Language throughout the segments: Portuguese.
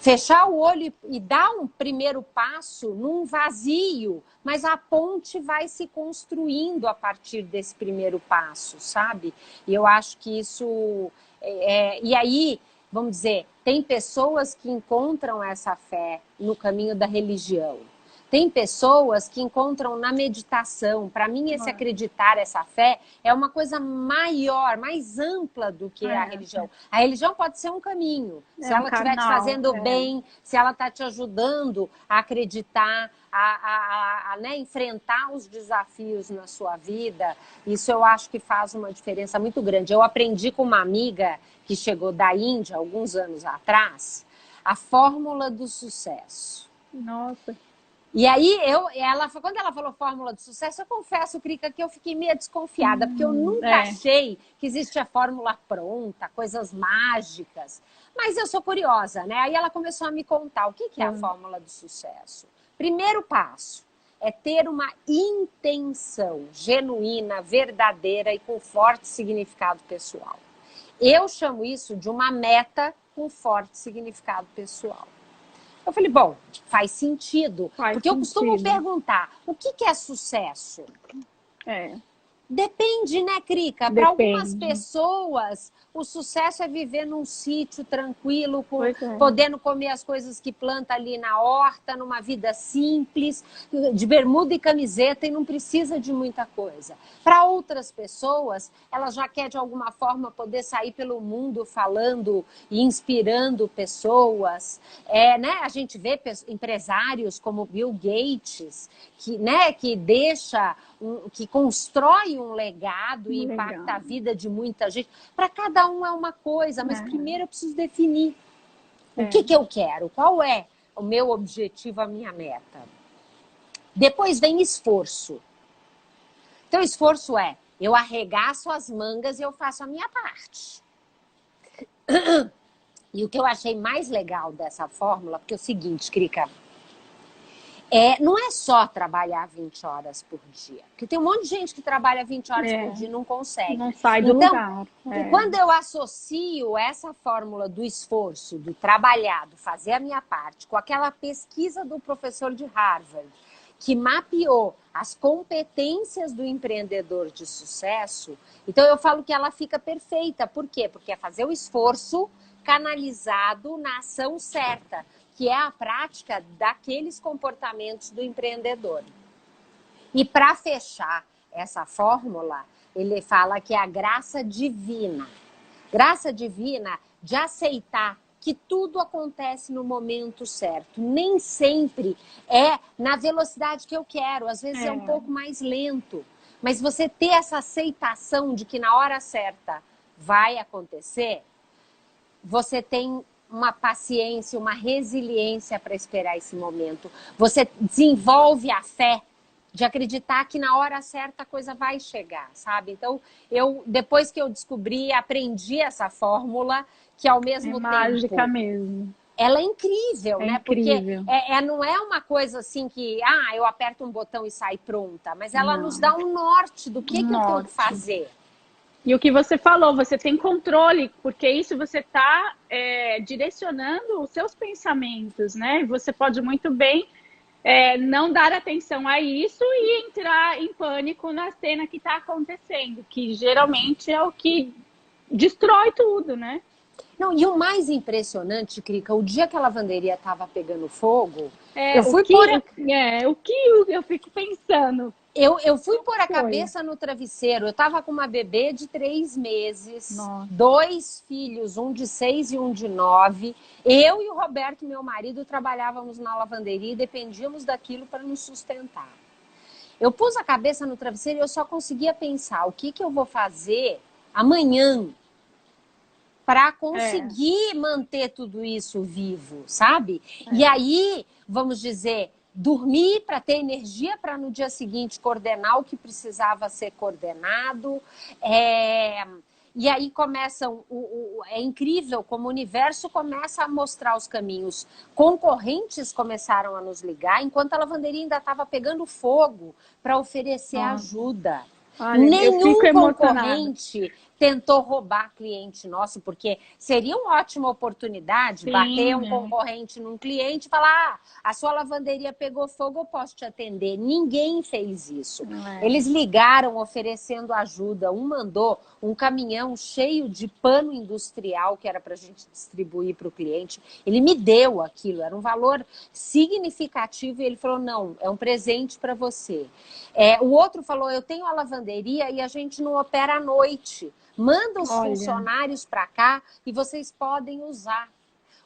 Fechar o olho e dar um primeiro passo num vazio, mas a ponte vai se construindo a partir desse primeiro passo, sabe? E eu acho que isso... E aí, vamos dizer, tem pessoas que encontram essa fé no caminho da religião. Tem pessoas que encontram na meditação. Para mim, esse acreditar, essa fé, é uma coisa maior, mais ampla do que a religião. A religião pode ser um caminho. Se ela estiver te fazendo bem, se ela está te ajudando a acreditar, né, enfrentar os desafios na sua vida, isso eu acho que faz uma diferença muito grande. Eu aprendi com uma amiga que chegou da Índia, alguns anos atrás, a fórmula do sucesso. Nossa. E aí, quando ela falou fórmula do sucesso, eu confesso, Krika, que eu fiquei meio desconfiada, porque eu nunca achei que existia fórmula pronta, coisas mágicas. Mas eu sou curiosa, né? Aí ela começou a me contar o que é a fórmula do sucesso. Primeiro passo é ter uma intenção genuína, verdadeira e com forte significado pessoal. Eu chamo isso de uma meta com forte significado pessoal. Eu falei, bom, faz sentido. Porque eu costumo perguntar, o que é sucesso? Depende, né, Krika? Para algumas pessoas, o sucesso é viver num sítio tranquilo, podendo comer as coisas que planta ali na horta, numa vida simples, de bermuda e camiseta, e não precisa de muita coisa. Para outras pessoas, ela já quer, de alguma forma, poder sair pelo mundo falando e inspirando pessoas. Né? A gente vê empresários como Bill Gates, que deixa... que constrói um legado e impacta a vida de muita gente. Para cada um é uma coisa, mas primeiro eu preciso definir o que eu quero, qual é o meu objetivo, a minha meta. Depois vem esforço. Então, esforço é, eu arregaço as mangas e eu faço a minha parte. E o que eu achei mais legal dessa fórmula, porque é o seguinte, Krika, não é só trabalhar 20 horas por dia. Porque tem um monte de gente que trabalha 20 horas por dia e não consegue. Não sai do lugar. E quando eu associo essa fórmula do esforço, do trabalhar, do fazer a minha parte, com aquela pesquisa do professor de Harvard, que mapeou as competências do empreendedor de sucesso, então eu falo que ela fica perfeita. Por quê? Porque é fazer o esforço canalizado na ação certa, que é a prática daqueles comportamentos do empreendedor. E para fechar essa fórmula, ele fala que é a graça divina. Graça divina de aceitar que tudo acontece no momento certo. Nem sempre é na velocidade que eu quero, às vezes é um pouco mais lento. Mas você ter essa aceitação de que na hora certa vai acontecer, você tem uma paciência, uma resiliência para esperar esse momento. Você desenvolve a fé de acreditar que na hora certa a coisa vai chegar, sabe? Então, depois que eu descobri, aprendi essa fórmula, que ao mesmo tempo... mágica mesmo. Ela é incrível, né? Incrível. Porque não é uma coisa assim que, eu aperto um botão e sai pronta, mas ela nos dá um norte do que eu tenho que fazer. E o que você falou, você tem controle, porque isso você está direcionando os seus pensamentos, né? Você pode muito bem não dar atenção a isso e entrar em pânico na cena que está acontecendo, que geralmente é o que destrói tudo, né? Não, e o mais impressionante, Krika, o dia que a lavanderia estava pegando fogo, o que eu fico pensando? Eu fui pôr a cabeça no travesseiro. Eu estava com uma bebê de 3 meses, 2 filhos, um de 6 e um de 9. Eu e o Roberto, meu marido, trabalhávamos na lavanderia e dependíamos daquilo para nos sustentar. Eu pus a cabeça no travesseiro e eu só conseguia pensar o que eu vou fazer amanhã para conseguir manter tudo isso vivo, sabe? E aí, vamos dizer... dormir para ter energia para no dia seguinte coordenar o que precisava ser coordenado. E aí começam... é incrível como o universo começa a mostrar os caminhos. Concorrentes começaram a nos ligar, enquanto a lavanderia ainda estava pegando fogo para oferecer ajuda. Nenhum concorrente tentou roubar cliente nosso, porque seria uma ótima oportunidade bater um concorrente num cliente e falar: a sua lavanderia pegou fogo, eu posso te atender. Ninguém fez isso. Eles ligaram oferecendo ajuda. Um mandou um caminhão cheio de pano industrial que era para a gente distribuir para o cliente. Ele me deu aquilo, era um valor significativo e ele falou: não, é um presente para você. O outro falou: eu tenho a lavanderia e a gente não opera à noite. Manda os funcionários para cá e vocês podem usar.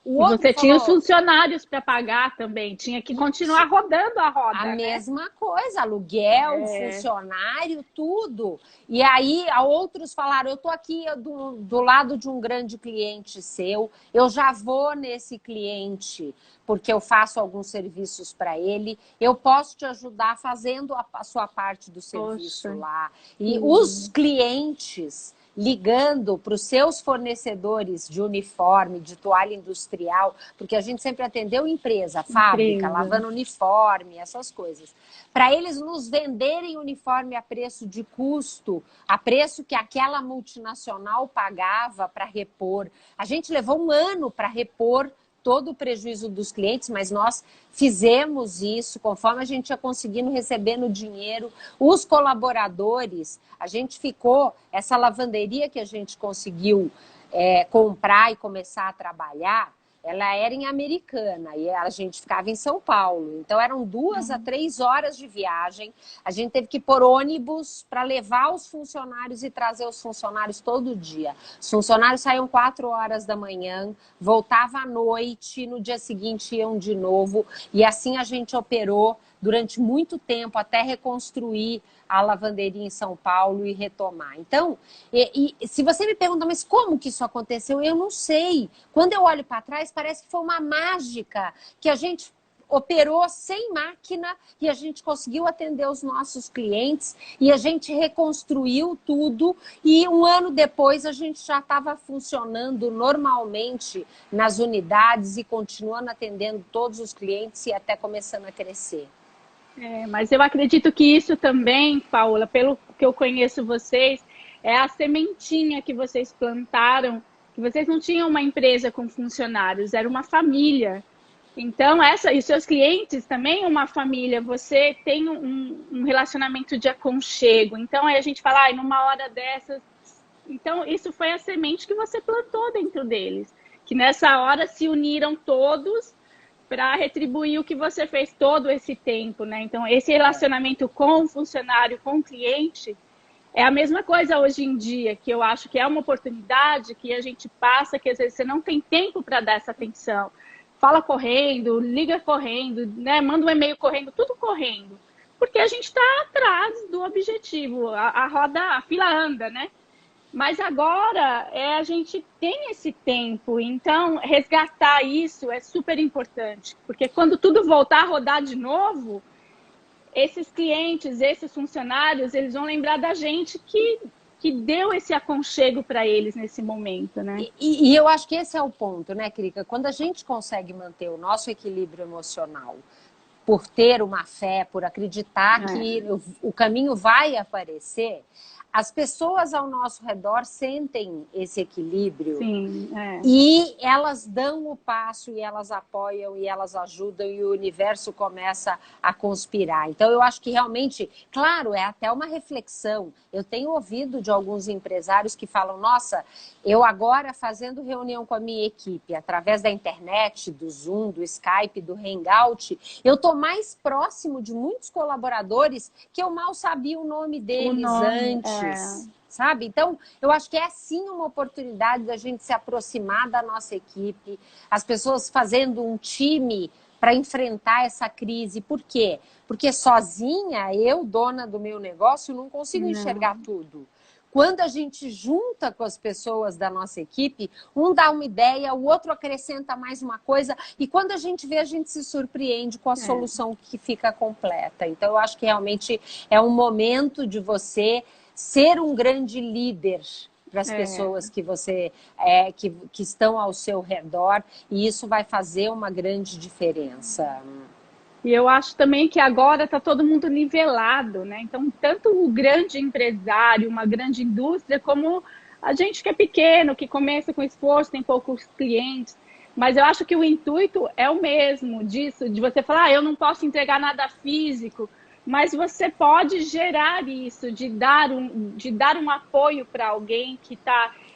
O outro você tinha os funcionários para pagar também, tinha que continuar rodando a roda. A mesma coisa, aluguel, funcionário, tudo. E aí, outros falaram: eu estou aqui do lado de um grande cliente seu, eu já vou nesse cliente, porque eu faço alguns serviços para ele, eu posso te ajudar fazendo a sua parte do serviço lá. E os clientes ligando para os seus fornecedores de uniforme, de toalha industrial, porque a gente sempre atendeu empresa, fábrica, lavando uniforme, essas coisas. Para eles nos venderem uniforme a preço de custo, a preço que aquela multinacional pagava para repor. A gente levou um ano para repor todo o prejuízo dos clientes, mas nós fizemos isso conforme a gente ia conseguindo recebendo dinheiro. Os colaboradores, a gente ficou, essa lavanderia que a gente conseguiu comprar e começar a trabalhar, ela era em Americana e a gente ficava em São Paulo. Então eram 2 a 3 horas de viagem. A gente teve que pôr ônibus para levar os funcionários e trazer os funcionários todo dia. Os funcionários saíam 4 horas da manhã, voltavam à noite, no dia seguinte iam de novo. E assim a gente operou durante muito tempo até reconstruir a lavanderia em São Paulo e retomar. Então, se você me pergunta, mas como que isso aconteceu? Eu não sei. Quando eu olho para trás, parece que foi uma mágica que a gente operou sem máquina e a gente conseguiu atender os nossos clientes e a gente reconstruiu tudo e um ano depois a gente já estava funcionando normalmente nas unidades e continuando atendendo todos os clientes e até começando a crescer. Mas eu acredito que isso também, Paula, pelo que eu conheço vocês, é a sementinha que vocês plantaram, que vocês não tinham uma empresa com funcionários, era uma família. Então, e seus clientes também uma família, você tem um relacionamento de aconchego. Então, aí a gente fala, numa hora dessas... Então, isso foi a semente que você plantou dentro deles, que nessa hora se uniram todos para retribuir o que você fez todo esse tempo, né? Então, esse relacionamento com o funcionário, com o cliente, é a mesma coisa hoje em dia, que eu acho que é uma oportunidade que a gente passa, que às vezes você não tem tempo para dar essa atenção. Fala correndo, liga correndo, né? Manda um e-mail correndo, tudo correndo. Porque a gente está atrás do objetivo, a fila anda, né? Mas agora a gente tem esse tempo, então resgatar isso é super importante, porque quando tudo voltar a rodar de novo, esses clientes, esses funcionários, eles vão lembrar da gente que deu esse aconchego para eles nesse momento, né? E eu acho que esse é o ponto, né, Krika? Quando a gente consegue manter o nosso equilíbrio emocional, por ter uma fé, por acreditar que o caminho vai aparecer, as pessoas ao nosso redor sentem esse equilíbrio. Sim, e elas dão o passo e elas apoiam e elas ajudam e o universo começa a conspirar. Então eu acho que realmente, claro, é até uma reflexão. Eu tenho ouvido de alguns empresários que falam: nossa, eu agora fazendo reunião com a minha equipe através da internet, do Zoom, do Skype, do Hangout, eu estou mais próximo de muitos colaboradores que eu mal sabia o nome deles antes. Sabe? Então, eu acho que é sim uma oportunidade da gente se aproximar da nossa equipe, as pessoas fazendo um time para enfrentar essa crise. Por quê? Porque sozinha, eu, dona do meu negócio, não consigo enxergar tudo. Quando a gente junta com as pessoas da nossa equipe, um dá uma ideia, o outro acrescenta mais uma coisa, e quando a gente vê, a gente se surpreende com a solução que fica completa. Então, eu acho que realmente é um momento de você ser um grande líder para as pessoas que você que estão ao seu redor, e isso vai fazer uma grande diferença. E eu acho também que agora está todo mundo nivelado, né? Então, tanto o grande empresário, uma grande indústria, como a gente que é pequeno, que começa com esforço, tem poucos clientes, mas eu acho que o intuito é o mesmo disso, de você falar, eu não posso entregar nada físico, mas você pode gerar isso, de dar um apoio para alguém que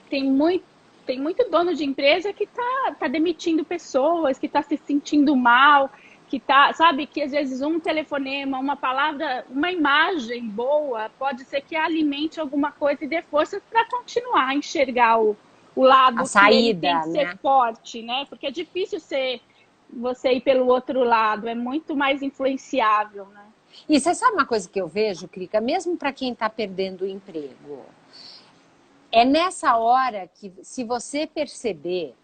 tem muito, tem muito dono de empresa que tá demitindo pessoas, que está se sentindo mal, sabe, que às vezes um telefonema, uma palavra, uma imagem boa, pode ser que alimente alguma coisa e dê forças para continuar a enxergar o A lado que ele saída, tem que né? ser forte, né? Porque é difícil você ir pelo outro lado, é muito mais influenciável, né? E você sabe uma coisa que eu vejo, Crica, mesmo para quem está perdendo o emprego, é nessa hora que, se você perceber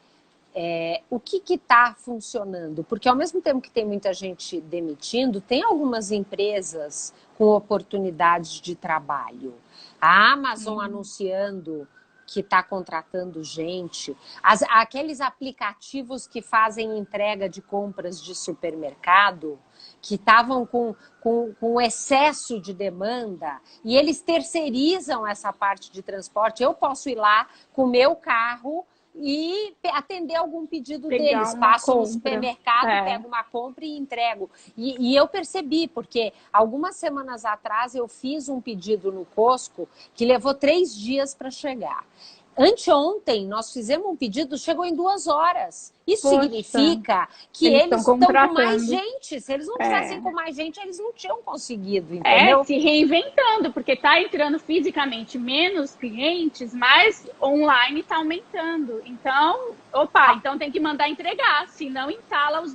o que está funcionando, porque ao mesmo tempo que tem muita gente demitindo, tem algumas empresas com oportunidades de trabalho. A Amazon anunciando que está contratando gente, aqueles aplicativos que fazem entrega de compras de supermercado, que estavam com excesso de demanda, e eles terceirizam essa parte de transporte. Eu posso ir lá com o meu carro e atender algum pedido Pegar deles. uma Passo no compra. supermercado, pego uma compra e entrego. E eu percebi, porque algumas semanas atrás eu fiz um pedido no Costco que levou 3 dias para chegar. Anteontem, nós fizemos um pedido, chegou em 2 horas. Isso Poxa, significa que eles eles estão estão com mais contratando. gente. Se eles não tivessem com mais gente, eles não tinham conseguido, É, entendeu? se reinventando, porque está entrando fisicamente menos clientes, mas online está aumentando. Então, opa, então tem que mandar entregar, senão entala os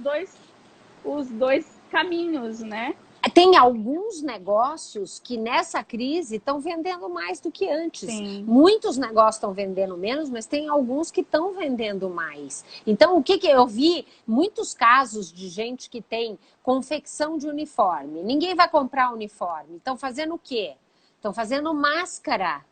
dois caminhos, né? Tem alguns negócios que nessa crise estão vendendo mais do que antes. Sim. Muitos negócios estão vendendo menos, mas tem alguns que estão vendendo mais. Então, o que eu vi? Muitos casos de gente que tem confecção de uniforme. Ninguém vai comprar uniforme. Estão fazendo o quê? Estão fazendo máscara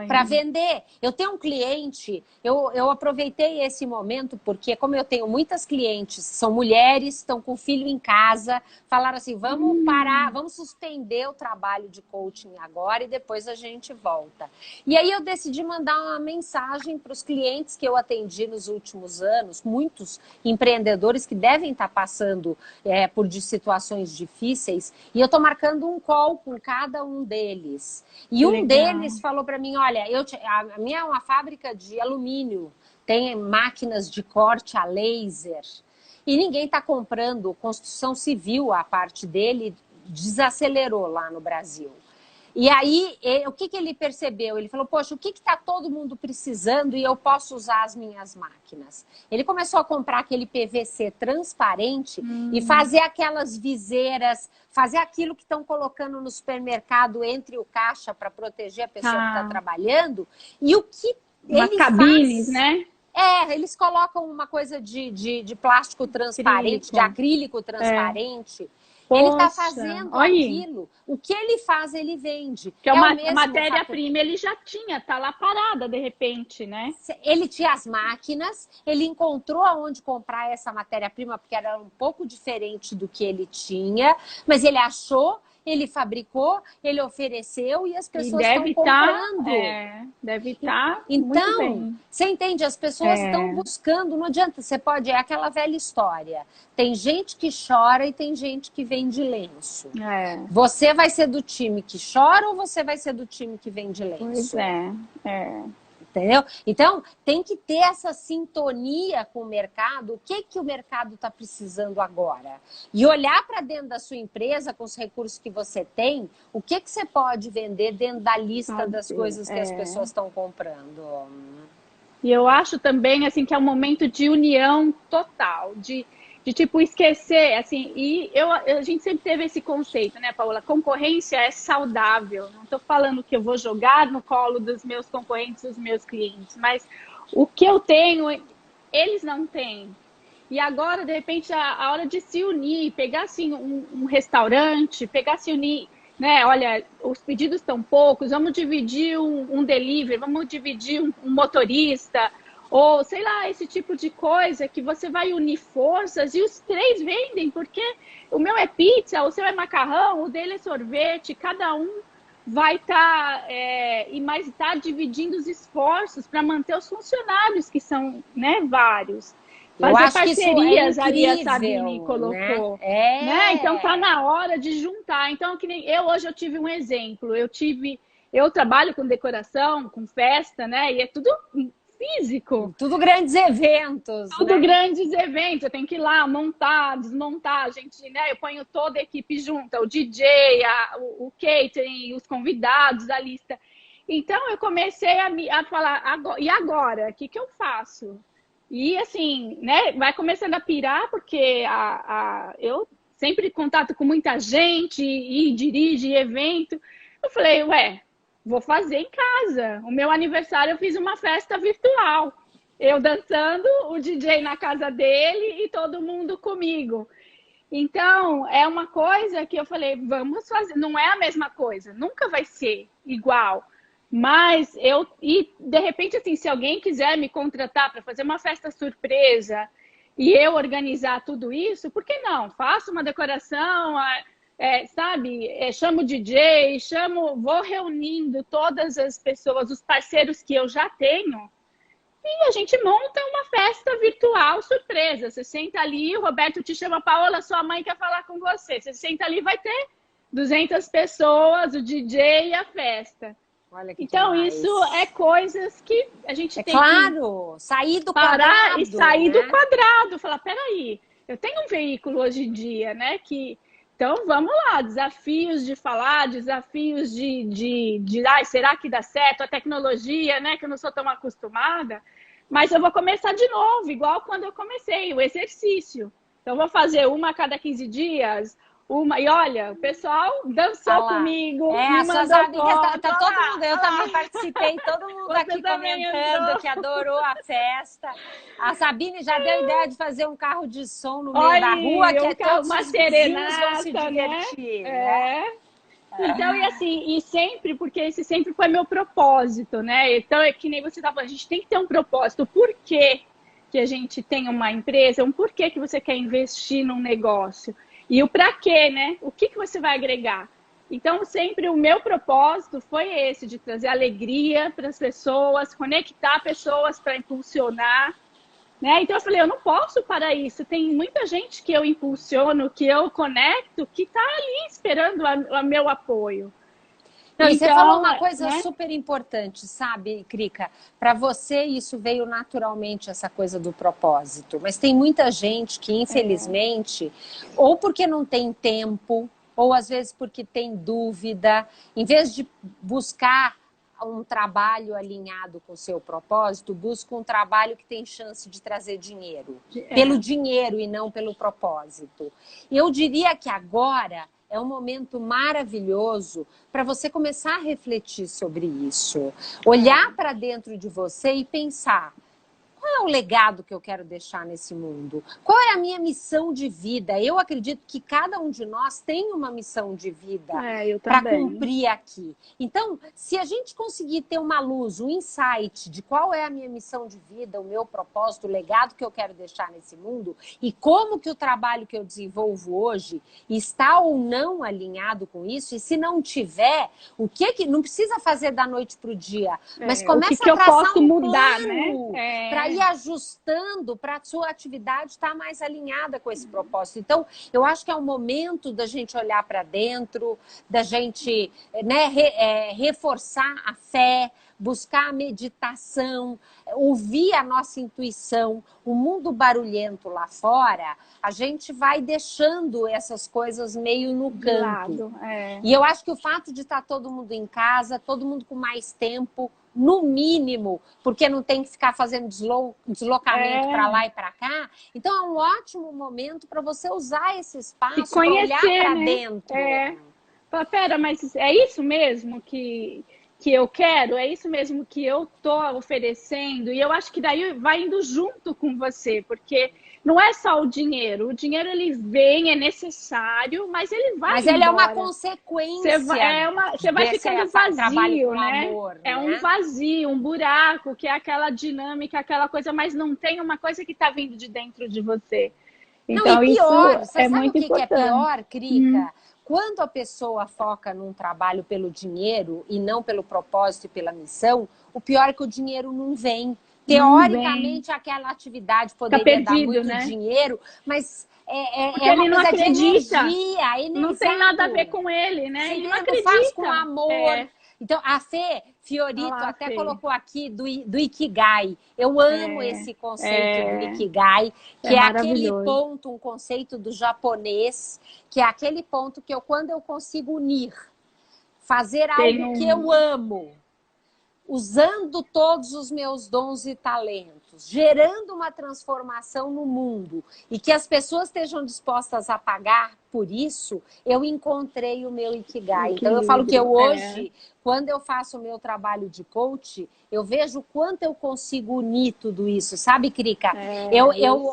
para vender. Eu tenho um cliente, eu aproveitei esse momento, porque como eu tenho muitas clientes, são mulheres, estão com filho em casa, falaram assim, vamos parar, vamos suspender o trabalho de coaching agora e depois a gente volta. E aí eu decidi mandar uma mensagem para os clientes que eu atendi nos últimos anos, muitos empreendedores que devem estar passando por situações difíceis, e eu estou marcando um call com cada um deles. E um deles falou para mim, olha, a minha é uma fábrica de alumínio, tem máquinas de corte a laser, e ninguém está comprando. Construção civil, a parte dele, desacelerou lá no Brasil. E aí, o que ele percebeu? Ele falou, poxa, o que está todo mundo precisando e eu posso usar as minhas máquinas? Ele começou a comprar aquele PVC transparente e fazer aquelas viseiras, fazer aquilo que estão colocando no supermercado entre o caixa para proteger a pessoa que está trabalhando. E o que ele cabines, faz... né? Eles colocam uma coisa de plástico transparente, de acrílico transparente. Ele está fazendo aquilo. O que ele faz, ele vende. Que é uma matéria-prima, ele já tinha, tá lá parada de repente, né? Ele tinha as máquinas, ele encontrou aonde comprar essa matéria-prima, porque era um pouco diferente do que ele tinha, mas ele achou, ele fabricou, ele ofereceu e as pessoas estão comprando. Deve estar. Então, muito bem. Você entende? As pessoas estão buscando, não adianta, você pode, é aquela velha história. Tem gente que chora e tem gente que vende lenço. Você vai ser do time que chora ou você vai ser do time que vende lenço? Pois é. Entendeu? Então, tem que ter essa sintonia com o mercado. O que o mercado está precisando agora? E olhar para dentro da sua empresa, com os recursos que você tem, o que você pode vender dentro da lista das coisas que as pessoas estão comprando. E eu acho também assim, que é um momento de união total, de tipo esquecer, assim, a gente sempre teve esse conceito, né, Paola? Concorrência é saudável. Não estou falando que eu vou jogar no colo dos meus concorrentes, dos meus clientes, mas o que eu tenho, eles não têm. E agora, de repente, a hora de se unir, pegar assim um restaurante, se unir, né? Olha, os pedidos estão poucos, vamos dividir um delivery, vamos dividir um motorista. Ou, sei lá, esse tipo de coisa que você vai unir forças e os 3 vendem, porque o meu é pizza, o seu é macarrão, o dele é sorvete, cada um vai estar mas está dividindo os esforços para manter os funcionários, que são, né, vários. Eu Fazer acho que isso é parcerias, ali a incrível, Sabine né? colocou. Né? Então tá na hora de juntar. Então, que nem eu hoje eu tive um exemplo. Eu trabalho com decoração, com festa, né? E é tudo físico. Tudo grandes eventos, Tudo né? grandes eventos, eu tenho que ir lá montar, desmontar, a gente, né? Eu ponho toda a equipe junta, o DJ, o catering, os convidados, a lista. Então eu comecei a falar, e agora? O que eu faço? E assim, né? Vai começando a pirar, porque eu sempre contato com muita gente e dirige evento. Eu falei, ué, vou fazer em casa. O meu aniversário eu fiz uma festa virtual. Eu dançando, o DJ na casa dele e todo mundo comigo. Então, é uma coisa que eu falei, vamos fazer. Não é a mesma coisa, nunca vai ser igual. Mas e de repente, assim, se alguém quiser me contratar para fazer uma festa surpresa e eu organizar tudo isso, por que não? Faço uma decoração, sabe? Chamo o DJ, vou reunindo todas as pessoas, os parceiros que eu já tenho. E a gente monta uma festa virtual surpresa. Você senta ali, o Roberto te chama, Paola, sua mãe quer falar com você. Você senta ali, vai ter 200 pessoas, o DJ e a festa. Olha que então, demais. isso é coisas que a gente tem claro, sair do parar quadrado, e sair né? do quadrado. Falar, peraí, eu tenho um veículo hoje em dia, né? Então, vamos lá, desafios de falar, desafios será que dá certo? A tecnologia, né? Que eu não sou tão acostumada. Mas eu vou começar de novo, igual quando eu comecei, o exercício. Então, vou fazer uma a cada 15 dias, e olha, o pessoal dançou comigo, me mandou foto. Tá todo mundo, eu também participei, todo mundo aqui comentando que adorou a festa. A Sabine já deu ideia de fazer um carro de som no meio da rua, que todos uma os vizinhos vão se serenata, divertir. né? Então, e assim, sempre, porque esse sempre foi meu propósito, né? Então, é que nem você estava falando, a gente tem que ter um propósito. Por que a gente tem uma empresa? Um porquê que você quer investir num negócio? E o para quê, né? O que você vai agregar? Então, sempre o meu propósito foi esse, de trazer alegria para as pessoas, conectar pessoas para impulsionar. Né? Então eu falei, eu não posso parar isso. Tem muita gente que eu impulsiono, que eu conecto, que está ali esperando o meu apoio. Não, e você falou uma coisa super importante, sabe, Krika? Para você isso veio naturalmente, essa coisa do propósito. Mas tem muita gente que, infelizmente, ou porque não tem tempo, ou às vezes porque tem dúvida, em vez de buscar um trabalho alinhado com o seu propósito, busca um trabalho que tem chance de trazer dinheiro. Pelo dinheiro e não pelo propósito. E eu diria que agora é um momento maravilhoso para você começar a refletir sobre isso. Olhar para dentro de você e pensar, qual é o legado que eu quero deixar nesse mundo? Qual é a minha missão de vida? Eu acredito que cada um de nós tem uma missão de vida para cumprir aqui. Então, se a gente conseguir ter uma luz, um insight de qual é a minha missão de vida, o meu propósito, o legado que eu quero deixar nesse mundo e como que o trabalho que eu desenvolvo hoje está ou não alinhado com isso, e se não tiver, o que não precisa fazer da noite para o dia, mas começa a traçar um plano, né? Para ir ajustando para a sua atividade estar mais alinhada com esse propósito. Então, eu acho que é o momento da gente olhar para dentro, da gente, né, reforçar a fé, buscar a meditação, ouvir a nossa intuição. O mundo barulhento lá fora, a gente vai deixando essas coisas meio no canto. E eu acho que o fato de estar todo mundo em casa, todo mundo com mais tempo, no mínimo, porque não tem que ficar fazendo deslocamento para lá e para cá. Então, é um ótimo momento para você usar esse espaço para olhar para dentro. Pera, mas é isso mesmo que eu quero? É isso mesmo que eu estou oferecendo? E eu acho que daí vai indo junto com você, porque não é só o dinheiro. O dinheiro, ele vem, é necessário, mas ele vai embora. Ele é uma consequência. Você vai ficando vazio, né? Amor, é um vazio, um buraco, que é aquela dinâmica, aquela coisa, mas não tem uma coisa que está vindo de dentro de você. Então, não, e pior, isso você é sabe muito o que importante. é pior, Krika? quando a pessoa foca num trabalho pelo dinheiro e não pelo propósito e pela missão, o pior é que o dinheiro não vem. Teoricamente, aquela atividade poderia dar muito dinheiro, mas porque ele não acredita. Não tem nada a ver Exato. com ele, né? Ele não Segredo faz com amor. Então, a Fê Fiorito até colocou aqui do Ikigai. Eu amo esse conceito do Ikigai, que é aquele ponto, um conceito do japonês, que é aquele ponto que quando eu consigo unir, fazer algo que eu amo, usando todos os meus dons e talentos, gerando uma transformação no mundo e que as pessoas estejam dispostas a pagar por isso, eu encontrei o meu Ikigai. Então, eu falo que hoje, quando eu faço o meu trabalho de coach, eu vejo o quanto eu consigo unir tudo isso. Sabe, Krika?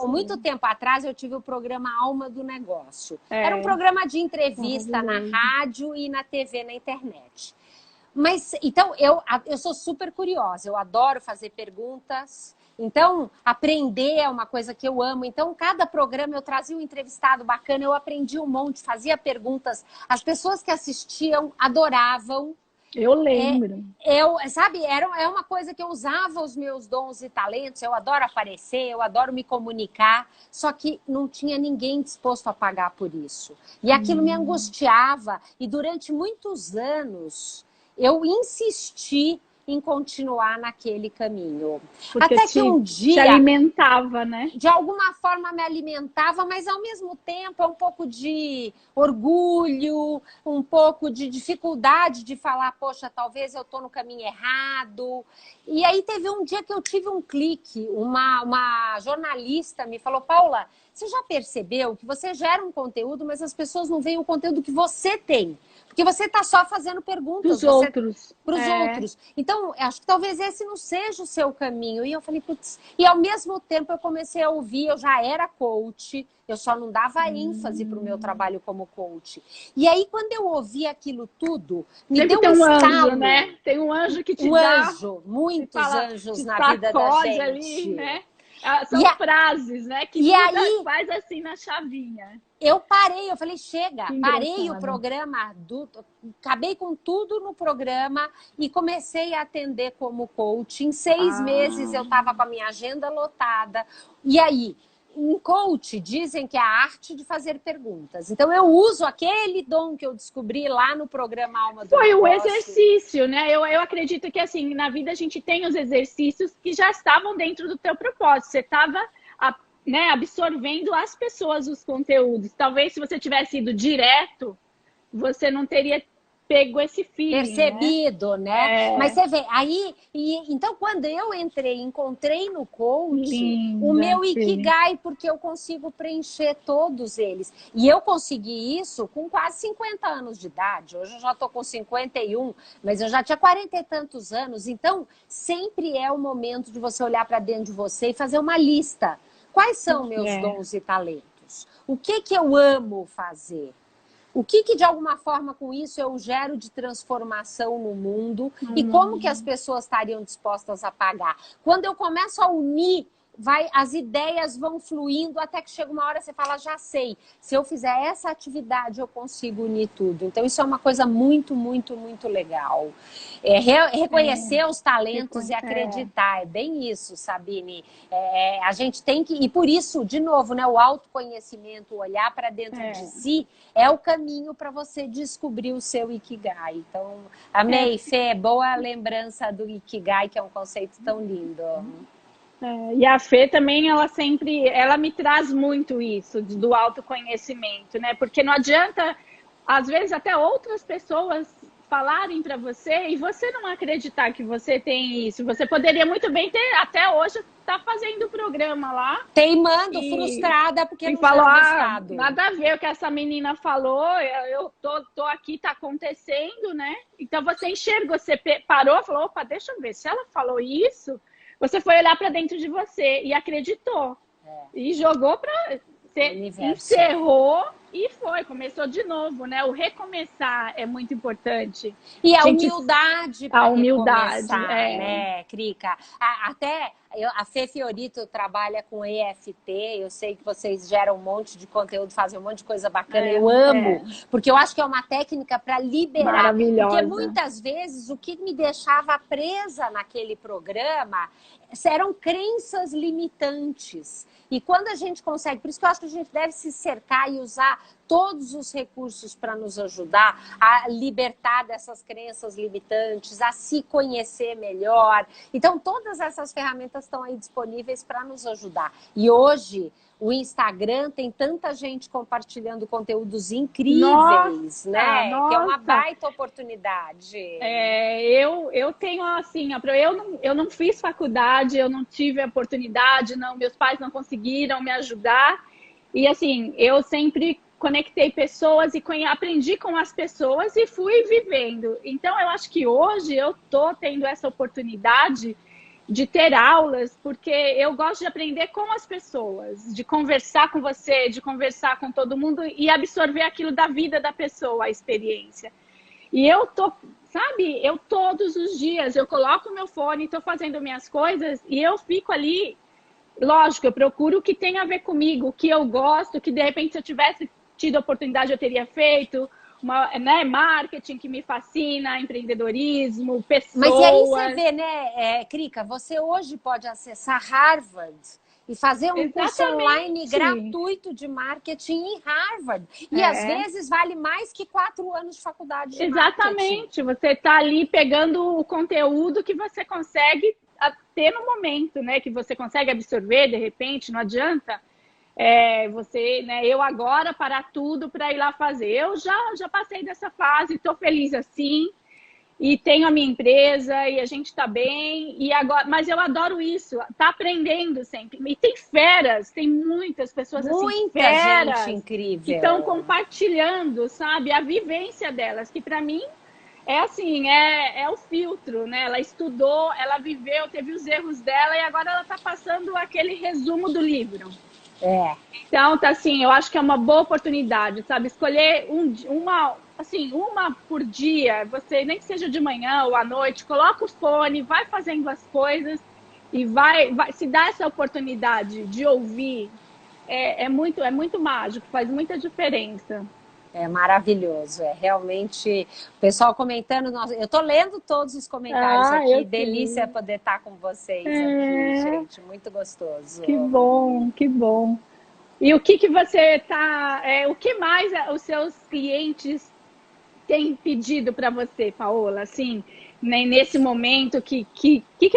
Muito tempo atrás, eu tive o programa Alma do Negócio. Era um programa de entrevista na rádio e na TV, na internet. Mas, então, eu sou super curiosa, eu adoro fazer perguntas, então, aprender é uma coisa que eu amo. Então, cada programa eu trazia um entrevistado bacana, eu aprendi um monte, fazia perguntas, as pessoas que assistiam adoravam. Eu lembro. Sabe, é uma coisa que eu usava os meus dons e talentos, eu adoro aparecer, eu adoro me comunicar, só que não tinha ninguém disposto a pagar por isso. E aquilo me angustiava, e durante muitos anos eu insisti em continuar naquele caminho. Porque até que um dia... te alimentava, né? De alguma forma me alimentava, mas ao mesmo tempo é um pouco de orgulho, um pouco de dificuldade de falar, poxa, talvez eu estou no caminho errado. E aí teve um dia que eu tive um clique, uma jornalista me falou, Paula, você já percebeu que você gera um conteúdo, mas as pessoas não veem o conteúdo que você tem? Porque você está só fazendo perguntas. Para os outros. Então, acho que talvez esse não seja o seu caminho. E eu falei, putz... E ao mesmo tempo eu comecei a ouvir, eu já era coach, eu só não dava ênfase para o meu trabalho como coach. E aí, quando eu ouvi aquilo tudo, me deu um estalo. Anjo, né? Tem um anjo que te dá... Um anjo, muitos anjos na vida da gente. Ali, né? São frases, né? Que faz assim na chavinha. Eu parei, eu falei, chega, parei o programa, acabei com tudo no programa e comecei a atender como coach. Em 6 meses eu estava com a minha agenda lotada. E aí, em coach, dizem que é a arte de fazer perguntas. Então, eu uso aquele dom que eu descobri lá no programa Alma do Negócio. Foi o exercício, né? Eu acredito que, assim, na vida a gente tem os exercícios que já estavam dentro do teu propósito. Você estava... absorvendo as pessoas os conteúdos. Talvez se você tivesse ido direto, você não teria pego esse feeling, percebido, né? Mas você vê, aí... então, quando eu encontrei no coach o meu Ikigai, porque eu consigo preencher todos eles. E eu consegui isso com quase 50 anos de idade. Hoje eu já estou com 51, mas eu já tinha 40 e tantos anos. Então, sempre é o momento de você olhar para dentro de você e fazer uma lista. Quais são meus dons e talentos? O que eu amo fazer? O que de alguma forma com isso eu gero de transformação no mundo? E como que as pessoas estariam dispostas a pagar? Quando eu começo a unir, as ideias vão fluindo até que chega uma hora você fala, já sei. Se eu fizer essa atividade, eu consigo unir tudo. Então, isso é uma coisa muito, muito, muito legal. Reconhecer os talentos e acreditar. É bem isso, Sabine. A gente tem que... E por isso, de novo, né, o autoconhecimento, olhar para dentro de si, é o caminho para você descobrir o seu Ikigai. Então, amei, Fê. Boa lembrança do Ikigai, que é um conceito tão lindo. E a Fê também, ela me traz muito isso, do autoconhecimento, né? Porque não adianta, às vezes, até outras pessoas falarem para você e você não acreditar que você tem isso. Você poderia muito bem ter, até hoje, tá fazendo o programa lá. Teimando, frustrada, porque não falou, resultado. Nada a ver o que essa menina falou, eu tô aqui, tá acontecendo, né? Então você enxergou, você parou, falou, opa, deixa eu ver, se ela falou isso... Você foi olhar para dentro de você e acreditou. E jogou para... Você encerrou e começou de novo, né? O recomeçar é muito importante. E a humildade para humildade, né, Krika? Até A Fê Fiorito trabalha com EFT, eu sei que vocês geram um monte de conteúdo, fazem um monte de coisa bacana, eu amo, porque eu acho que é uma técnica para liberar. Maravilhosa. Porque muitas vezes o que me deixava presa naquele programa eram crenças limitantes. E quando a gente consegue, por isso que eu acho que a gente deve se cercar e usar todos os recursos para nos ajudar a libertar dessas crenças limitantes, a se conhecer melhor. Então, todas essas ferramentas estão aí disponíveis para nos ajudar. E hoje, o Instagram tem tanta gente compartilhando conteúdos incríveis, né? Nossa. Que é uma baita oportunidade. Eu tenho assim, eu não fiz faculdade, eu não tive a oportunidade, não, meus pais não conseguiram me ajudar. E assim, eu sempre conectei pessoas e aprendi com as pessoas e fui vivendo. Então, eu acho que hoje eu tô tendo essa oportunidade de ter aulas, porque eu gosto de aprender com as pessoas, de conversar com você, de conversar com todo mundo e absorver aquilo da vida da pessoa, a experiência. E eu tô, sabe, eu todos os dias, eu coloco o meu fone, tô fazendo minhas coisas e eu fico ali, lógico, eu procuro o que tem a ver comigo, o que eu gosto, que de repente se eu tivesse tido a oportunidade eu teria feito, marketing que me fascina, empreendedorismo, pessoas. Mas e aí você vê, né, Krika, você hoje pode acessar Harvard e fazer um curso online gratuito de marketing em Harvard. E às vezes vale mais que 4 anos de faculdade de Exatamente. Você está ali pegando o conteúdo que você consegue ter no momento, né? Que você consegue absorver de repente, não adianta. Eu agora parar tudo para ir lá fazer. Eu já passei dessa fase, estou feliz assim, e tenho a minha empresa, e a gente está bem, e agora, mas eu adoro isso, tá aprendendo sempre. E tem feras, tem muitas pessoas assim, feras, gente incrível, que estão compartilhando, sabe, a vivência delas, que para mim é assim, é o filtro, né? Ela estudou, ela viveu, teve os erros dela, e agora ela está passando aquele resumo do livro. Então, tá assim, eu acho que é uma boa oportunidade, sabe? Escolher uma por dia, você nem que seja de manhã ou à noite, coloca o fone, vai fazendo as coisas e vai se dá essa oportunidade de ouvir. É muito mágico, faz muita diferença. É maravilhoso, é realmente o pessoal comentando, eu tô lendo todos os comentários aqui, delícia poder estar com vocês aqui, gente, muito gostoso. Que bom, que bom. E o que você tá, o que mais os seus clientes têm pedido para você, Paola, assim, né, nesse momento, que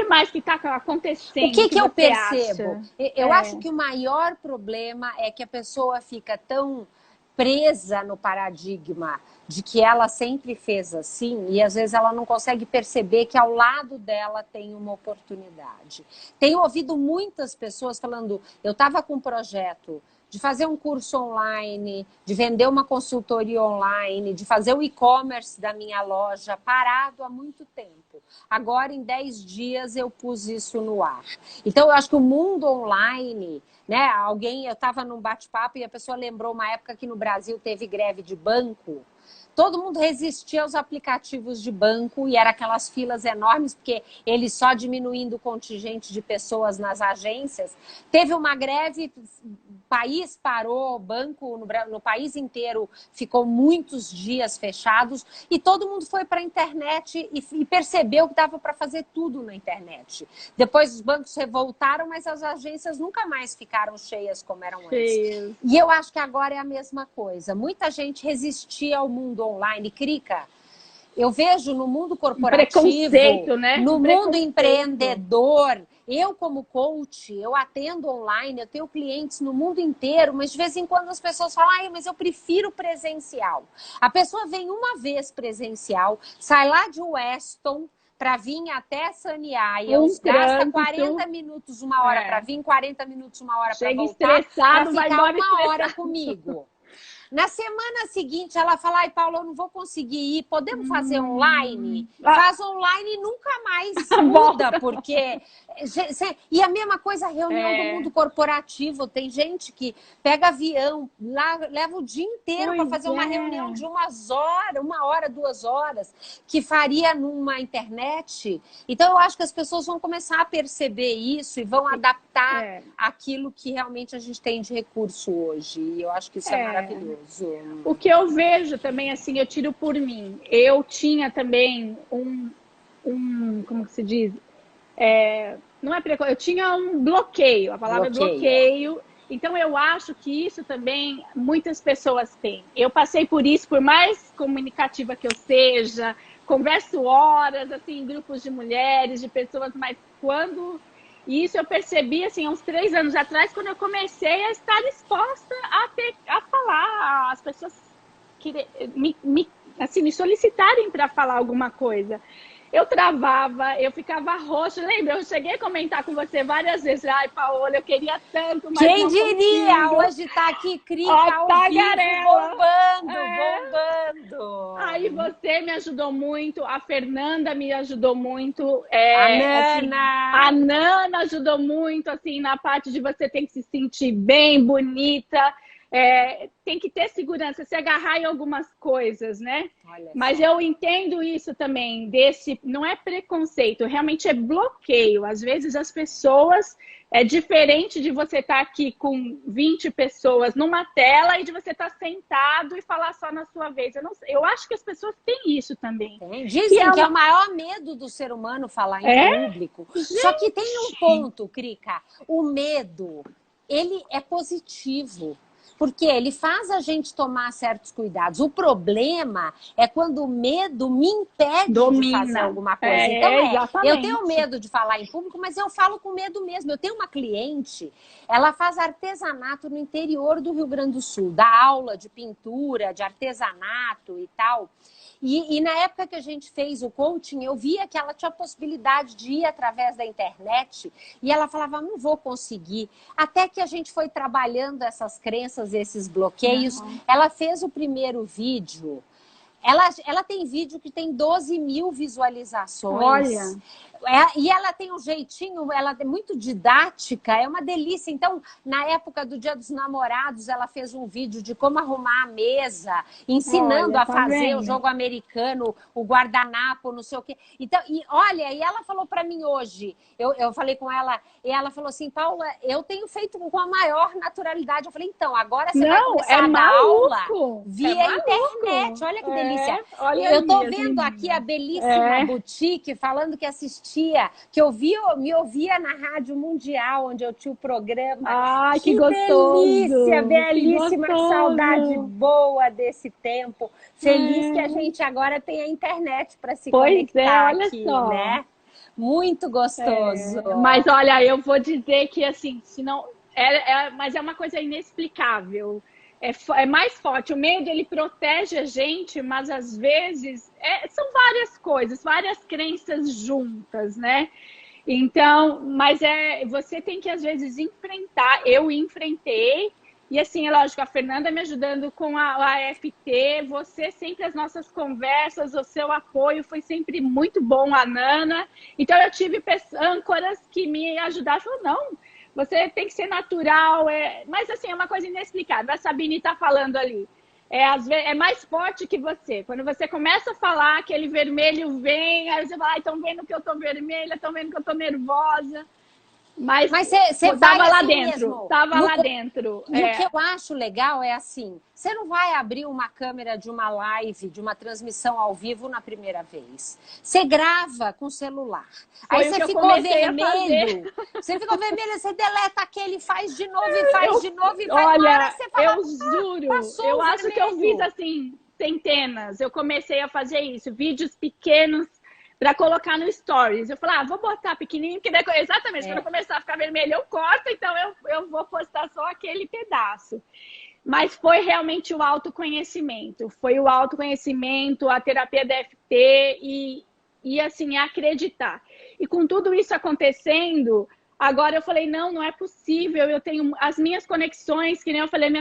mais que está acontecendo? O que eu percebo? Eu acho que o maior problema é que a pessoa fica tão presa no paradigma de que ela sempre fez assim e às vezes ela não consegue perceber que ao lado dela tem uma oportunidade. Tenho ouvido muitas pessoas falando, eu estava com um projeto de fazer um curso online, de vender uma consultoria online, de fazer o e-commerce da minha loja, parado há muito tempo. Agora, em 10 dias, eu pus isso no ar. Então, eu acho que o mundo online, né? Eu estava num bate-papo e a pessoa lembrou uma época que no Brasil teve greve de banco. Todo mundo resistia aos aplicativos de banco e era aquelas filas enormes, porque eles só diminuindo o contingente de pessoas nas agências. Teve uma greve, o país parou, o banco no país inteiro ficou muitos dias fechados e todo mundo foi para a internet e percebeu que dava para fazer tudo na internet. Depois os bancos se revoltaram, mas as agências nunca mais ficaram cheias como eram antes. E eu acho que agora é a mesma coisa. Muita gente resistia ao mundo online. Krika, eu vejo no mundo corporativo, né? No mundo empreendedor, eu como coach, eu atendo online, eu tenho clientes no mundo inteiro, mas de vez em quando as pessoas falam, mas eu prefiro presencial. A pessoa vem uma vez presencial, sai lá de Weston para vir até Sunny Isles, gasta 40 minutos, 1 hora para vir, 40 minutos, 1 hora para voltar, estressado, para ficar 1 hora comigo. Na semana seguinte, ela fala, ai, Paula, eu não vou conseguir ir, podemos fazer online? Faz online e nunca mais muda, porque... E a mesma coisa, reunião do mundo corporativo. Tem gente que pega avião, lá, leva o dia inteiro para fazer uma reunião de 1 hora, 2 horas, que faria numa internet. Então, eu acho que as pessoas vão começar a perceber isso e vão adaptar aquilo que realmente a gente tem de recurso hoje. E eu acho que isso é maravilhoso. O que eu vejo também, assim, eu tiro por mim. Eu tinha também como que se diz? Não é preconceito, eu tinha um bloqueio, a palavra bloqueio. Então, eu acho que isso também muitas pessoas têm. Eu passei por isso, por mais comunicativa que eu seja, converso horas, assim, em grupos de mulheres, de pessoas, mas quando... E isso eu percebi, assim, há uns 3 anos atrás, quando eu comecei a estar exposta a falar, as pessoas me solicitarem para falar alguma coisa. Eu travava, eu ficava roxa. Lembra? Eu cheguei a comentar com você várias vezes. Ai, Paola, eu queria tanto, mas quem não diria? consigo. Hoje tá aqui, Crica, ao vivo, bombando. Aí você me ajudou muito, a Fernanda me ajudou muito. A Nana. Assim, a Nana ajudou muito, assim, na parte de você tem que se sentir bem, bonita. Tem que ter segurança, se agarrar em algumas coisas, né? Mas eu entendo isso também, não é preconceito, realmente é bloqueio. Às vezes as pessoas, é diferente de você estar aqui com 20 pessoas numa tela e de você estar sentado e falar só na sua vez. Eu acho que as pessoas têm isso também. Dizem que é o maior medo do ser humano falar em público. Gente. Só que tem um ponto, Crica, o medo, ele é positivo. Porque ele faz a gente tomar certos cuidados. O problema é quando o medo me impede de fazer alguma coisa. Então, eu tenho medo de falar em público, mas eu falo com medo mesmo. Eu tenho uma cliente, ela faz artesanato no interior do Rio Grande do Sul, dá aula de pintura, de artesanato e tal. E na época que a gente fez o coaching, eu via que ela tinha a possibilidade de ir através da internet e ela falava, não vou conseguir. Até que a gente foi trabalhando essas crenças, esses bloqueios. Ela fez o primeiro vídeo. Ela tem vídeo que tem 12 mil visualizações. Olha! E ela tem um jeitinho, ela é muito didática, é uma delícia. Então, na época do Dia dos Namorados, ela fez um vídeo de como arrumar a mesa, ensinando a fazer o jogo americano, o guardanapo, não sei o quê. Então, e ela falou para mim hoje, eu falei com ela, e ela falou assim, Paula, eu tenho feito com a maior naturalidade. Eu falei, então, agora você vai começar a dar aula via internet. Olha que delícia. Eu tô vendo aqui a belíssima Boutique falando que assistia, que me ouvia na Rádio Mundial, onde eu tinha o programa. Ah, que gostoso! Delícia, belíssima, que saudade boa desse tempo. Feliz que a gente agora tem a internet para se conectar aqui, só. né? Muito gostoso. Mas olha, eu vou dizer que assim, se não, mas é uma coisa inexplicável. É mais forte. O medo, ele protege a gente, mas às vezes são várias coisas, várias crenças juntas, né? Então, mas você tem que às vezes enfrentar. Eu enfrentei, e assim, é lógico, a Fernanda me ajudando com a AFT, você sempre, as nossas conversas, o seu apoio foi sempre muito bom, a Nana. Então, eu tive âncoras que me ajudaram, falaram, não, você tem que ser natural, mas assim, é uma coisa inexplicável. A Sabine está falando ali. Às vezes, é mais forte que você. Quando você começa a falar, aquele vermelho vem, aí você fala, estão vendo que eu estou vermelha, estão vendo que eu estou nervosa. Mas você estava lá dentro. Estava lá dentro. E o que eu acho legal é assim, você não vai abrir uma câmera de uma live, de uma transmissão ao vivo na primeira vez. Você grava com o celular. Aí você ficou vermelho. Você ficou vermelho, você deleta aquele, faz de novo e faz de novo e vai. Olha, você fala, eu juro, eu acho que eu fiz assim, centenas. Eu comecei a fazer isso, vídeos pequenos para colocar no Stories. Eu falei, vou botar pequenininho, porque exatamente, quando eu começar a ficar vermelho, eu corto, então eu vou postar só aquele pedaço. Mas foi realmente o autoconhecimento. Foi o autoconhecimento, a terapia DFT e assim, acreditar. E com tudo isso acontecendo, Agora eu falei, não é possível, eu tenho as minhas conexões, que nem eu falei,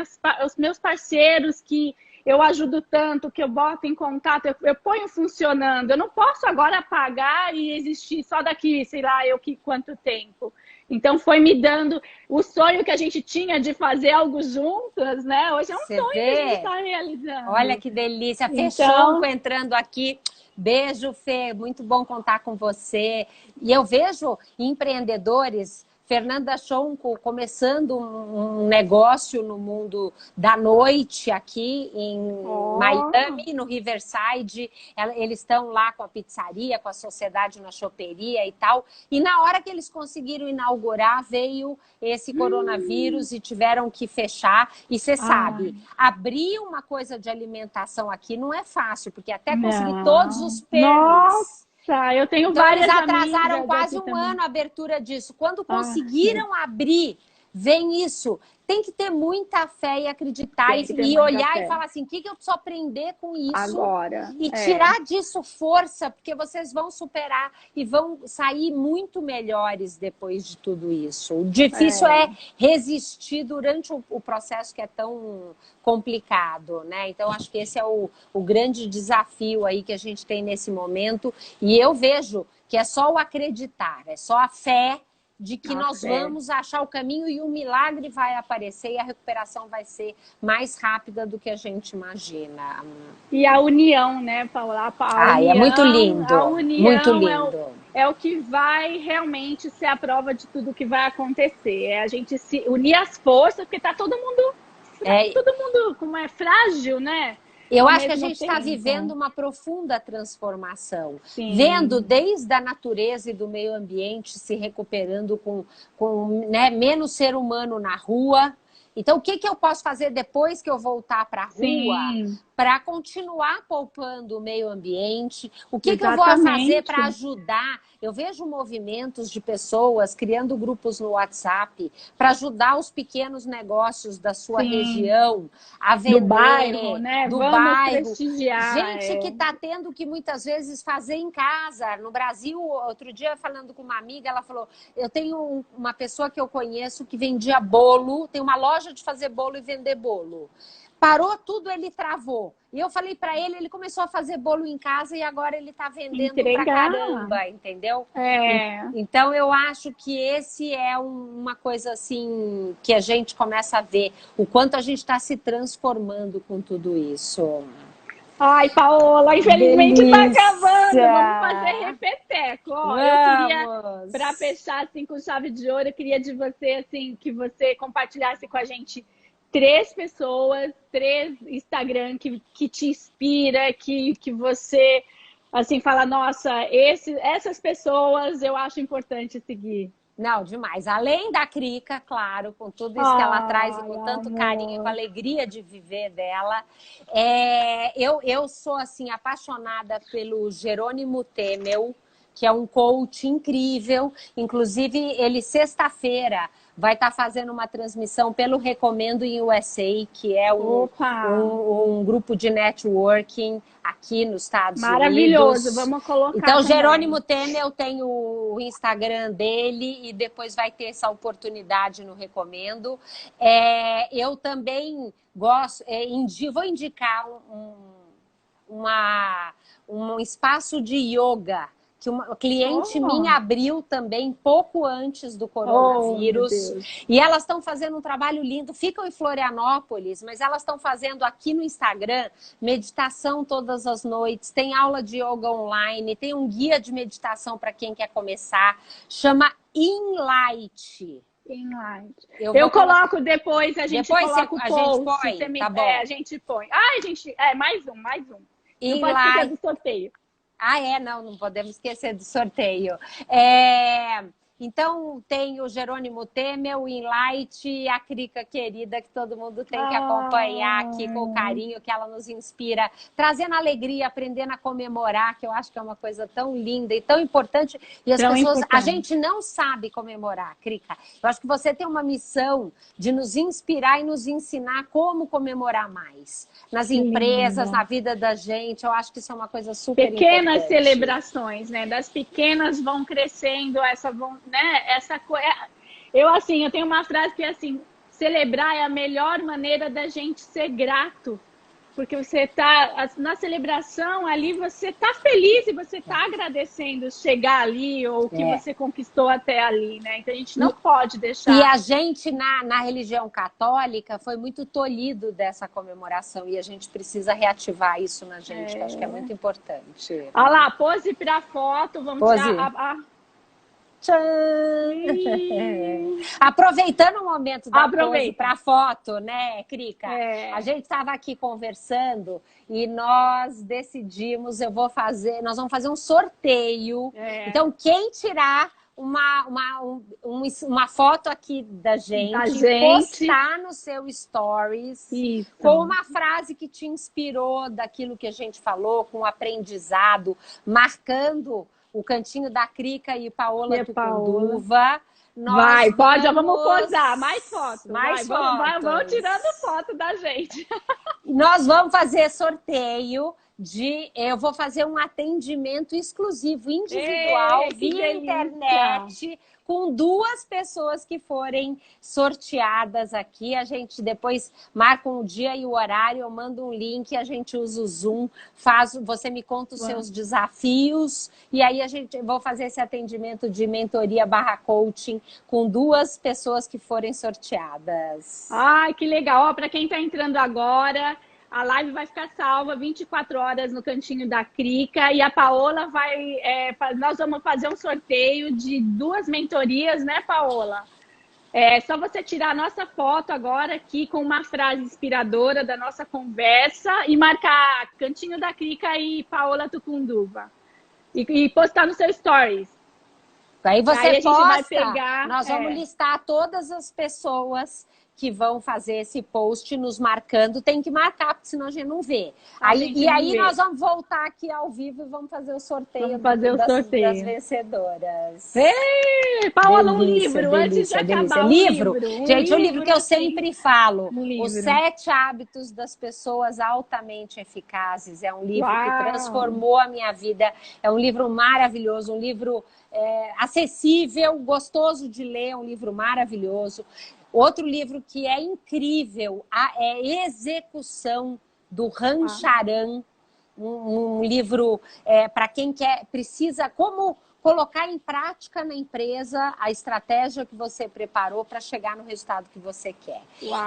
os meus parceiros que eu ajudo tanto, que eu boto em contato, eu ponho funcionando. Eu não posso agora apagar e existir só daqui, sei lá, quanto tempo. Então foi me dando o sonho que a gente tinha de fazer algo juntas, né? Hoje é um sonho que a gente está realizando. Olha que delícia. Então... Fechou entrando aqui. Beijo, Fê. Muito bom contar com você. E eu vejo empreendedores, Fernanda Chonco começando um negócio no mundo da noite aqui em Miami, no Riverside. Eles estão lá com a pizzaria, com a sociedade na choperia e tal. E na hora que eles conseguiram inaugurar, veio esse coronavírus e tiveram que fechar. E você sabe, abrir uma coisa de alimentação aqui não é fácil, porque até conseguir todos os permits... Eu tenho então, várias eles atrasaram quase um ano a abertura disso. Quando conseguiram abrir, vem isso. Tem que ter muita fé e acreditar e olhar e falar assim, o que eu preciso aprender com isso? Agora. E tirar disso força, porque vocês vão superar e vão sair muito melhores depois de tudo isso. O difícil é resistir durante o processo que é tão complicado, né? Então, acho que esse é o grande desafio aí que a gente tem nesse momento. E eu vejo que é só o acreditar, é só a fé de que nós vamos achar o caminho e o milagre vai aparecer e a recuperação vai ser mais rápida do que a gente imagina. E a união, né, Paula? É muito lindo. A união muito lindo. É o que vai realmente ser a prova de tudo que vai acontecer. É a gente se unir as forças, porque tá todo mundo como é frágil, né? Eu acho que a gente está vivendo uma profunda transformação. Sim. Vendo desde a natureza e do meio ambiente se recuperando com menos ser humano na rua. Então, o que eu posso fazer depois que eu voltar para a rua para continuar poupando o meio ambiente? O que eu vou fazer para ajudar? Eu vejo movimentos de pessoas criando grupos no WhatsApp para ajudar os pequenos negócios da sua região a vender. Do bairro, né? Do bairro. Prestigiar. Gente que está tendo que muitas vezes fazer em casa. No Brasil, outro dia, falando com uma amiga, ela falou, eu tenho uma pessoa que eu conheço que vendia bolo, tem uma loja de fazer bolo e vender bolo. Parou tudo, ele travou. E eu falei para ele, ele começou a fazer bolo em casa e agora ele está vendendo pra caramba, entendeu? Então, eu acho que esse é uma coisa assim que a gente começa a ver o quanto a gente está se transformando com tudo isso. Ai, Paola, infelizmente está acabando. Vamos fazer repeteco. Eu queria, para fechar assim com chave de ouro, eu queria de você assim que você compartilhasse com a gente 3 pessoas, 3 Instagram que te inspira, que você assim fala, nossa, essas pessoas eu acho importante seguir. Não, demais. Além da Crica, claro, com tudo isso que ela traz e com tanto carinho, com a alegria de viver dela. Eu sou, assim, apaixonada pelo Jerônimo Temel, que é um coach incrível. Inclusive, ele, sexta-feira, vai estar fazendo uma transmissão pelo Recomendo em USA, que é um grupo de networking aqui nos Estados Unidos. Maravilhoso, vamos colocar. Então, Jerônimo Temel tem o Instagram dele e depois vai ter essa oportunidade no Recomendo. Eu também gosto, vou indicar um espaço de yoga que uma cliente minha abriu também pouco antes do coronavírus. E elas estão fazendo um trabalho lindo. Ficam em Florianópolis, mas elas estão fazendo aqui no Instagram meditação todas as noites. Tem aula de yoga online, tem um guia de meditação para quem quer começar. Chama Inlight. Eu coloco depois, a gente coloca o post. A gente põe, tá bom. A gente põe. Mais um. Não pode esquecer do sorteio. Não podemos esquecer do sorteio. Então, tem o Jerônimo Temel, o Inlight e a Crica querida, que todo mundo tem que acompanhar aqui com o carinho que ela nos inspira, trazendo alegria, aprendendo a comemorar, que eu acho que é uma coisa tão linda e tão importante. E as pessoas, a gente não sabe comemorar, Crica. Eu acho que você tem uma missão de nos inspirar e nos ensinar como comemorar mais. Nas empresas, na vida da gente. Eu acho que isso é uma coisa super importante. Pequenas celebrações, né? Das pequenas vão crescendo, né? Eu, assim, eu tenho uma frase que é assim, celebrar é a melhor maneira da gente ser grato. Porque você tá na celebração ali, você tá feliz e você tá agradecendo chegar ali ou o que você conquistou até ali, né? Então a gente não pode deixar. E a gente, na religião católica, foi muito tolhido dessa comemoração e a gente precisa reativar isso na gente, que eu acho que é muito importante. Olha lá, pose para foto, vamos tirar Aproveitando o momento da pose para foto, né, Krika? A gente estava aqui conversando e nós decidimos, nós vamos fazer um sorteio. Então, quem tirar uma foto aqui da gente, postar no seu stories com uma frase que te inspirou daquilo que a gente falou, com aprendizado, marcando o Cantinho da Krika e Paola Tucunduva. Vamos posar, mais fotos. Vamos tirando foto da gente. Nós vamos fazer sorteio eu vou fazer um atendimento exclusivo, individual, via internet, com 2 pessoas que forem sorteadas aqui. A gente depois marca um dia e o horário, eu mando um link, a gente usa o Zoom, você me conta os seus desafios, e aí vou fazer esse atendimento de mentoria / coaching com 2 pessoas que forem sorteadas. Ai, que legal! Para quem está entrando agora, a live vai ficar salva 24 horas no Cantinho da Krika e a Paola nós vamos fazer um sorteio de 2 mentorias, né, Paola? É só você tirar a nossa foto agora aqui com uma frase inspiradora da nossa conversa e marcar Cantinho da Krika e Paola Tucunduva. E postar no seu stories. Aí você posta, vai pegar, nós vamos listar todas as pessoas que vão fazer esse post nos marcando. Tem que marcar, porque senão a gente não vê. Aí nós vamos voltar aqui ao vivo e vamos fazer o sorteio, das vencedoras. Ei, Paola, um livro, antes de acabar. Gente, um livro que eu sempre falo. Os 7 Hábitos das Pessoas Altamente Eficazes. É um livro que transformou a minha vida. É um livro maravilhoso, um livro acessível, gostoso de ler, um livro maravilhoso. Outro livro que é incrível é Execução, do Ram Charan. Um livro para quem precisa, como colocar em prática na empresa a estratégia que você preparou para chegar no resultado que você quer.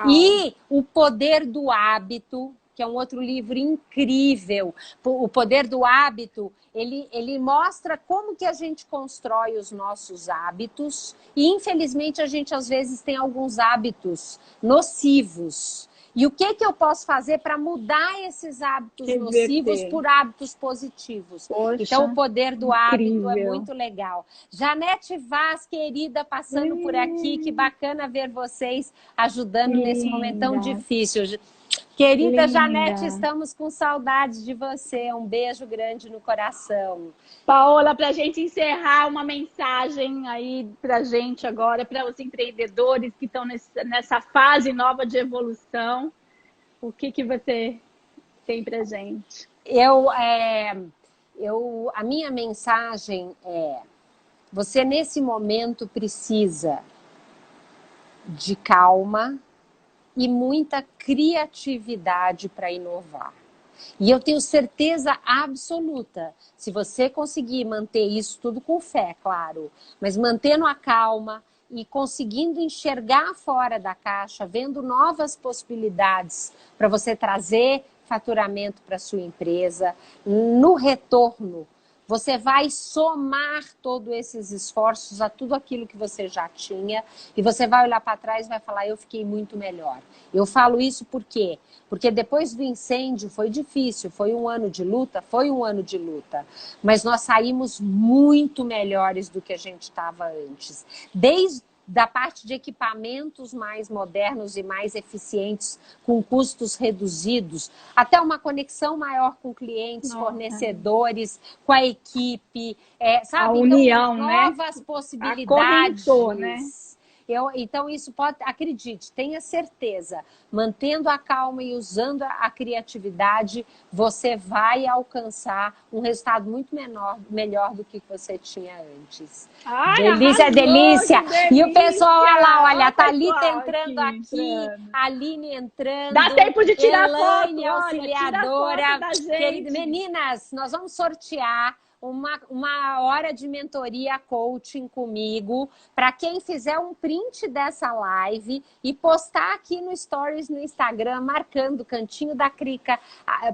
E O Poder do Hábito, que é um outro livro incrível. O Poder do Hábito, ele mostra como que a gente constrói os nossos hábitos e, infelizmente, a gente, às vezes, tem alguns hábitos nocivos. E o que eu posso fazer para mudar esses hábitos nocivos por hábitos positivos? Poxa, então, O Poder do Hábito é muito legal. Janete Vaz, querida, passando por aqui. Que bacana ver vocês ajudando nesse momento tão difícil. Querida Janete, estamos com saudades de você. Um beijo grande no coração. Paola, para a gente encerrar, uma mensagem aí para a gente agora, para os empreendedores que estão nessa fase nova de evolução. O que você tem para a gente? A minha mensagem é: você nesse momento precisa de calma e muita criatividade para inovar. E eu tenho certeza absoluta, se você conseguir manter isso tudo com fé, claro, mas mantendo a calma e conseguindo enxergar fora da caixa, vendo novas possibilidades para você trazer faturamento para sua empresa, no retorno, você vai somar todos esses esforços a tudo aquilo que você já tinha e você vai olhar para trás e vai falar: eu fiquei muito melhor. Eu falo isso por quê? Porque depois do incêndio foi difícil, foi um ano de luta, mas nós saímos muito melhores do que a gente estava antes. Desde da parte de equipamentos mais modernos e mais eficientes, com custos reduzidos, até uma conexão maior com clientes, fornecedores, com a equipe, sabe? A união, então, novas possibilidades. Acorrentou, né? Então, isso pode, acredite, tenha certeza, mantendo a calma e usando a criatividade, você vai alcançar um resultado muito melhor do que você tinha antes. Ai, Delícia, arrasou, delícia! que delícia! E o pessoal, olha lá, olha, a Thalita pessoal entrando aqui, a Aline entrando, dá tempo de tirar Elaine, foto, auxiliadora. olha, tira foto da gente. Querida, meninas, nós vamos sortear uma hora de mentoria coaching comigo para quem fizer um print dessa live e postar aqui no Stories no Instagram, marcando o Cantinho da Crica,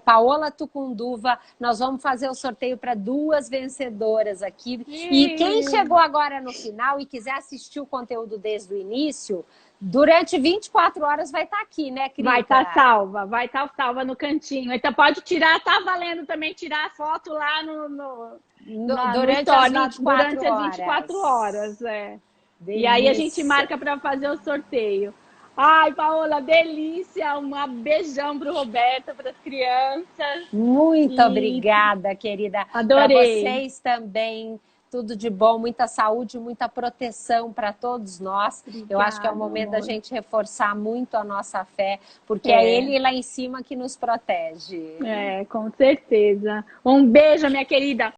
Paola Tucunduva. Nós vamos fazer o sorteio para 2 vencedoras aqui. E quem chegou agora no final e quiser assistir o conteúdo desde o início, durante 24 horas vai estar aqui, né, Crica? Vai estar salva no cantinho. Então pode tirar, tá valendo também tirar a foto lá durante as 24 horas. É. Delícia. E aí a gente marca para fazer o sorteio. Ai, Paola, delícia! Um beijão pro Roberto, para as crianças. Muito obrigada, querida. Adorei. Para vocês também. Tudo de bom, muita saúde, muita proteção para todos nós. Obrigada, eu acho que é o momento da gente reforçar muito a nossa fé, porque é ele lá em cima que nos protege. Com certeza. Um beijo, minha querida.